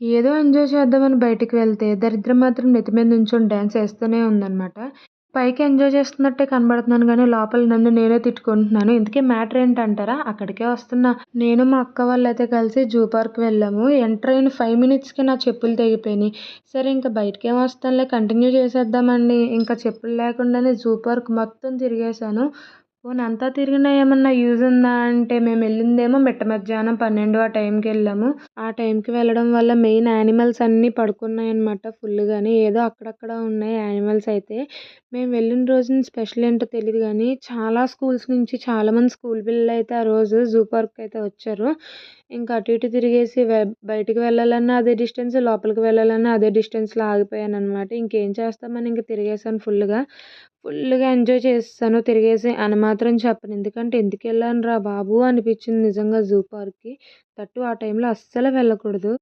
ఏదో ఎంజాయ్ చేద్దామని బయటికి వెళ్తే, దరిద్రం మాత్రం నెత్తి మీద నుంచొని డాన్స్ ఏస్తూనే ఉందనమాట. పైకి ఎంజాయ్ చేస్తున్నట్టే కనబడుతున్నాను గానీ, లోపల నన్ను నేనే తిట్టుకుంటున్నాను. ఇంతకీ మ్యాటర్ ఏంటంటారా? అక్కడికే వస్తున్నా. నేను మా అక్క వాళ్ళైతే కలిసి జూ పార్క్ వెళ్ళాము. ఎంటర్ అయిన 5 మినిట్స్‌కే నా చెప్పులు తెగిపోయినియి. సరే ఇంక బయటికేం వస్తాంలే కంటిన్యూ చేసేద్దామండి. ఇంకా చెప్పులు లేకుండానే జూ పార్క్ మొత్తం తిరిగేశాను. పోనీ అంతా తిరిగినా ఏమన్నా యూజ్ ఉందా అంటే, మేమెళ్ళిందేమో మిట్ట మధ్యాహ్నం 12 ఆ టైంకెళ్ళాము. ఆ టైంకి వెళ్ళడం వల్ల మెయిన్ యానిమల్స్ అన్నీ పడుకున్నాయన్నమాట ఫుల్లుగానే. ఏదో అక్కడక్కడ ఉన్నాయి యానిమల్స్ అయితే. మేము వెళ్ళిన రోజున స్పెషల్ ఏంటో తెలీదు గానీ, చాలా స్కూల్స్ నుంచి చాలామంది స్కూల్ పిల్లలైతే ఆ రోజు జూ పార్క్‌కైతే వచ్చారు. ఇంకా అటు ఇటు తిరిగేసి బయటికి వెళ్ళాలన్నా అదే డిస్టెన్స్, లోపలికి వెళ్ళాలన్నా అదే డిస్టెన్స్‌లో ఆగిపోయాననమాట. ఇంకేం చేస్తామని ఇంక తిరిగేసాను ఫుల్లుగా. ఫుల్లుగా ఎంజాయ్ చేసేసాను తిరిగేసి అని మాత్రం చెప్పను. ఎందుకంటే ఎందుకెళ్ళానురా బాబు అనిపించింది నిజంగా జూ పార్క్‌కి. దట్ టూ ఆ టైంలో అస్సలు వెళ్ళకూడదు.